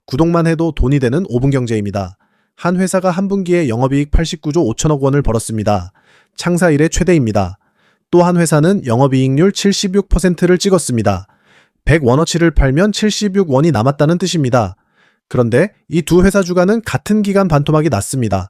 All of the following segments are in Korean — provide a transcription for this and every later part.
구독만 해도 돈이 되는 5분 경제입니다. 한 회사가 한 분기에 영업이익 89조 5천억 원을 벌었습니다. 창사 이래 최대입니다. 또 한 회사는 영업이익률 76%를 찍었습니다. 100원어치를 팔면 76원이 남았다는 뜻입니다. 그런데 이 두 회사 주가는 같은 기간 반토막이 났습니다.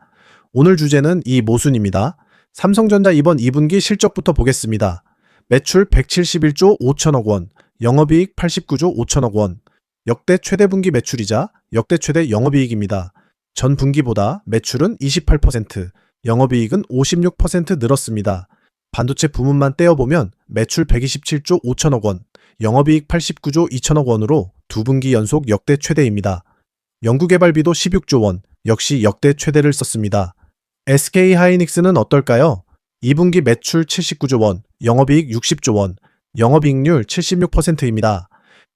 오늘 주제는 이 모순입니다. 삼성전자 이번 2분기 실적부터 보겠습니다. 매출 171조 5천억 원, 영업이익 89조 5천억 원. 역대 최대 분기 매출이자 역대 최대 영업이익입니다. 전 분기보다 매출은 28%, 영업이익은 56% 늘었습니다. 반도체 부문만 떼어보면 매출 127조 5천억 원, 영업이익 89조 2천억 원으로 두 분기 연속 역대 최대입니다. 연구개발비도 16조 원, 역시 역대 최대를 썼습니다. SK하이닉스는 어떨까요? 2분기 매출 79조 원, 영업이익 60조 원, 영업이익률 76%입니다.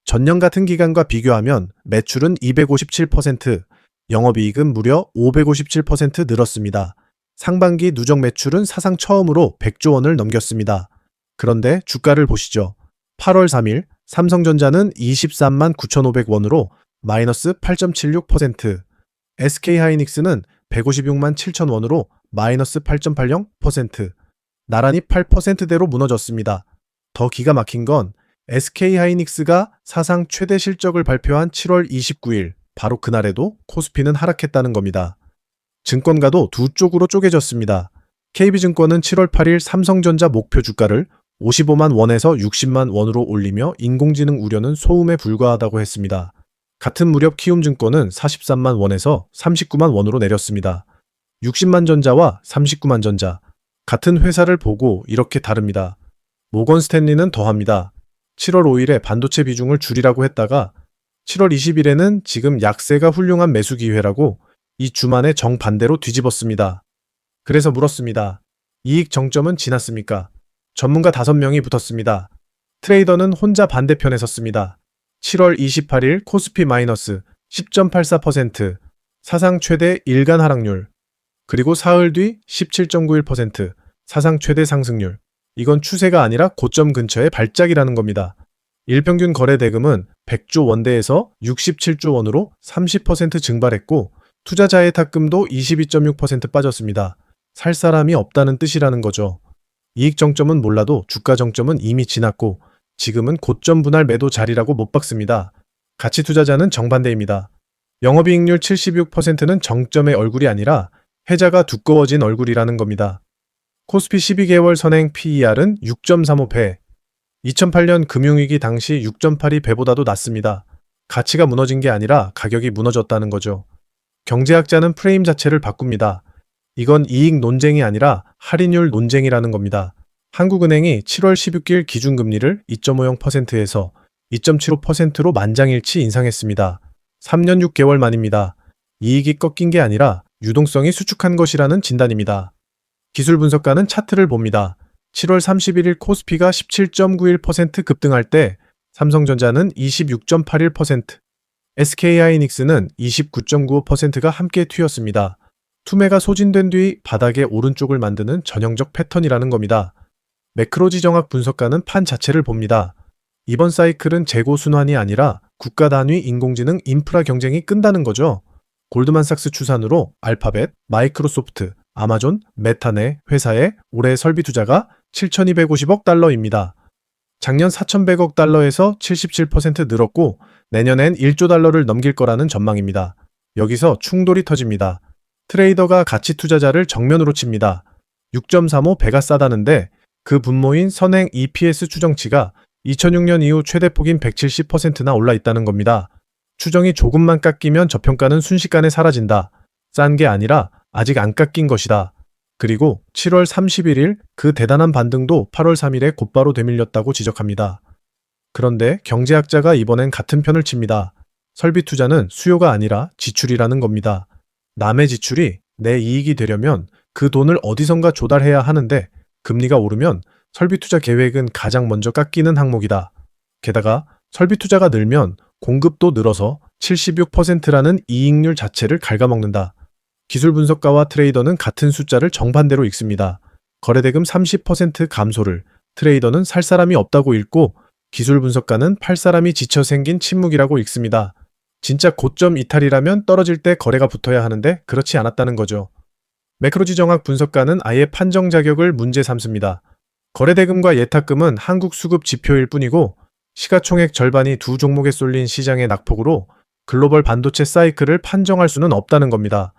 전년 같은 기간과 비교하면 매출은 257%, 영업이익은 무려 557% 늘었습니다. 상반기 누적 매출은 사상 처음으로 100조 원을 넘겼습니다. 그런데 주가를 보시죠. 8월 3일 삼성전자는 23만 9,500원으로 마이너스 8.76%, SK하이닉스는 156만 7천 원으로 마이너스 8.80%, 나란히 8%대로 무너졌습니다. 더 기가 막힌 건 SK하이닉스가 사상 최대 실적을 발표한 7월 29일, 바로 그날에도 코스피는 하락했다는 겁니다. 증권가도 두 쪽으로 쪼개졌습니다. KB증권은 7월 8일 삼성전자 목표 주가를 55만 원에서 60만 원으로 올리며 인공지능 우려는 소음에 불과하다고 했습니다. 같은 무렵 키움증권은 43만 원에서 39만 원으로 내렸습니다. 60만 전자와 39만 전자, 같은 회사를 보고 이렇게 다릅니다. 모건 스탠리는 더합니다. 7월 5일에 반도체 비중을 줄이라고 했다가 7월 20일에는 지금 약세가 훌륭한 매수 기회라고 이 주만에 정반대로 뒤집었습니다. 그래서 물었습니다. 이익 정점은 지났습니까? 전문가 5명이 붙었습니다. 트레이더는 혼자 반대편에 섰습니다. 7월 28일 코스피 마이너스 10.84%, 사상 최대 일간 하락률, 그리고 사흘 뒤 17.91%, 사상 최대 상승률. 이건 추세가 아니라 고점 근처의 발작이라는 겁니다. 일평균 거래 대금은 100조 원대에서 67조 원으로 30% 증발했고 투자자의 탁금도 22.6% 빠졌습니다. 살 사람이 없다는 뜻이라는 거죠. 이익 정점은 몰라도 주가 정점은 이미 지났고 지금은 고점 분할 매도 자리라고 못 박습니다. 가치 투자자는 정반대입니다. 영업이익률 76%는 정점의 얼굴이 아니라 해자가 두꺼워진 얼굴이라는 겁니다. 코스피 12개월 선행 PER은 6.35배, 2008년 금융위기 당시 6.82배보다도 낮습니다. 가치가 무너진 게 아니라 가격이 무너졌다는 거죠. 경제학자는 프레임 자체를 바꿉니다. 이건 이익 논쟁이 아니라 할인율 논쟁이라는 겁니다. 한국은행이 7월 16일 기준금리를 2.50%에서 2.75%로 만장일치 인상했습니다. 3년 6개월 만입니다. 이익이 꺾인 게 아니라 유동성이 수축한 것이라는 진단입니다. 기술 분석가는 차트를 봅니다. 7월 31일 코스피가 17.91% 급등할 때 삼성전자는 26.81%, SK하이닉스는 29.95%가 함께 튀었습니다. 투매가 소진된 뒤 바닥의 오른쪽을 만드는 전형적 패턴이라는 겁니다. 매크로지정학 분석가는 판 자체를 봅니다. 이번 사이클은 재고 순환이 아니라 국가 단위 인공지능 인프라 경쟁이 끈다는 거죠. 골드만삭스 추산으로 알파벳, 마이크로소프트, 아마존, 메타 내 회사의 올해 설비 투자가 7,250억 달러입니다. 작년 4,100억 달러에서 77% 늘었고 내년엔 1조 달러를 넘길 거라는 전망입니다. 여기서 충돌이 터집니다. 트레이더가 가치 투자자를 정면으로 칩니다. 6.35배가 싸다는데 그 분모인 선행 EPS 추정치가 2006년 이후 최대폭인 170%나 올라 있다는 겁니다. 추정이 조금만 깎이면 저평가는 순식간에 사라진다. 싼 게 아니라 아직 안 깎인 것이다. 그리고 7월 31일 그 대단한 반등도 8월 3일에 곧바로 되밀렸다고 지적합니다. 그런데 경제학자가 이번엔 같은 편을 칩니다. 설비 투자는 수요가 아니라 지출이라는 겁니다. 남의 지출이 내 이익이 되려면 그 돈을 어디선가 조달해야 하는데 금리가 오르면 설비 투자 계획은 가장 먼저 깎이는 항목이다. 게다가 설비 투자가 늘면 공급도 늘어서 76%라는 이익률 자체를 갉아먹는다. 기술 분석가와 트레이더는 같은 숫자를 정반대로 읽습니다. 거래대금 30% 감소를 트레이더는 살 사람이 없다고 읽고 기술 분석가는 팔 사람이 지쳐 생긴 침묵이라고 읽습니다. 진짜 고점 이탈이라면 떨어질 때 거래가 붙어야 하는데 그렇지 않았다는 거죠. 매크로지정학 분석가는 아예 판정 자격을 문제 삼습니다. 거래대금과 예탁금은 한국 수급 지표일 뿐이고 시가총액 절반이 두 종목에 쏠린 시장의 낙폭으로 글로벌 반도체 사이클을 판정할 수는 없다는 겁니다.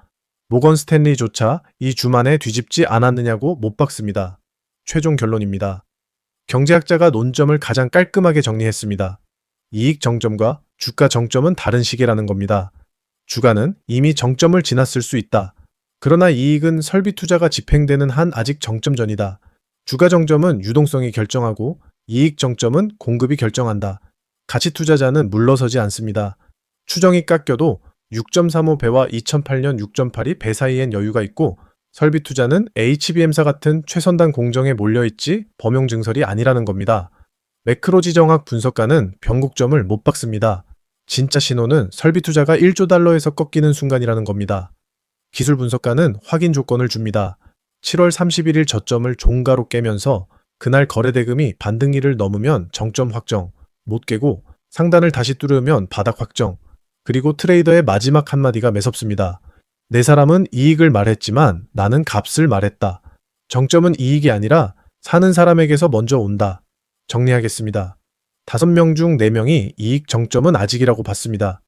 모건 스탠리조차 이 주만에 뒤집지 않았느냐고 못 박습니다. 최종 결론입니다. 경제학자가 논점을 가장 깔끔하게 정리했습니다. 이익 정점과 주가 정점은 다른 시계라는 겁니다. 주가는 이미 정점을 지났을 수 있다. 그러나 이익은 설비 투자가 집행되는 한 아직 정점 전이다. 주가 정점은 유동성이 결정하고 이익 정점은 공급이 결정한다. 가치 투자자는 물러서지 않습니다. 추정이 깎여도 6.35배와 2008년 6.82 배 사이엔 여유가 있고 설비 투자는 HBM사 같은 최선단 공정에 몰려있지 범용 증설이 아니라는 겁니다. 매크로지정학 분석가는 변곡점을 못 박습니다. 진짜 신호는 설비 투자가 1조 달러에서 꺾이는 순간이라는 겁니다. 기술 분석가는 확인 조건을 줍니다. 7월 31일 저점을 종가로 깨면서 그날 거래대금이 반등기를 넘으면 정점 확정, 못 깨고 상단을 다시 뚫으면 바닥 확정, 그리고 트레이더의 마지막 한마디가 매섭습니다. 내 사람은 이익을 말했지만 나는 값을 말했다. 정점은 이익이 아니라 사는 사람에게서 먼저 온다. 정리하겠습니다. 5명 중 4명이 이익 정점은 아직이라고 봤습니다.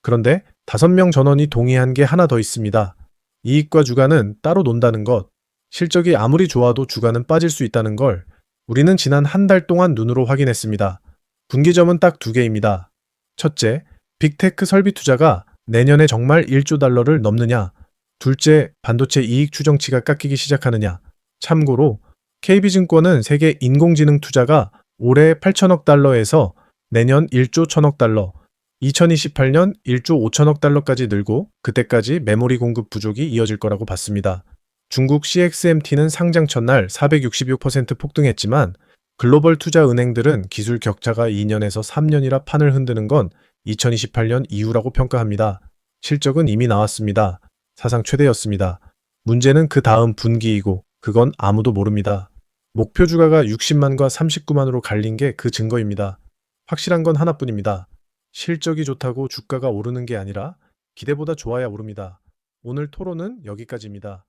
그런데 5명 전원이 동의한 게 하나 더 있습니다. 이익과 주가는 따로 논다는 것, 실적이 아무리 좋아도 주가는 빠질 수 있다는 걸 우리는 지난 한 달 동안 눈으로 확인했습니다. 분기점은 딱 2개입니다. 첫째, 빅테크 설비 투자가 내년에 정말 1조 달러를 넘느냐. 둘째, 반도체 이익 추정치가 깎이기 시작하느냐. 참고로 KB증권은 세계 인공지능 투자가 올해 8천억 달러에서 내년 1조 1천억 달러, 2028년 1조 5천억 달러까지 늘고 그때까지 메모리 공급 부족이 이어질 거라고 봤습니다. 중국 CXMT는 상장 첫날 466% 폭등했지만 글로벌 투자 은행들은 기술 격차가 2년에서 3년이라 판을 흔드는 건 2028년 이후라고 평가합니다. 실적은 이미 나왔습니다. 사상 최대였습니다. 문제는 그 다음 분기이고 그건 아무도 모릅니다. 목표 주가가 60만과 39만으로 갈린 게 그 증거입니다. 확실한 건 하나뿐입니다. 실적이 좋다고 주가가 오르는 게 아니라 기대보다 좋아야 오릅니다. 오늘 토론은 여기까지입니다.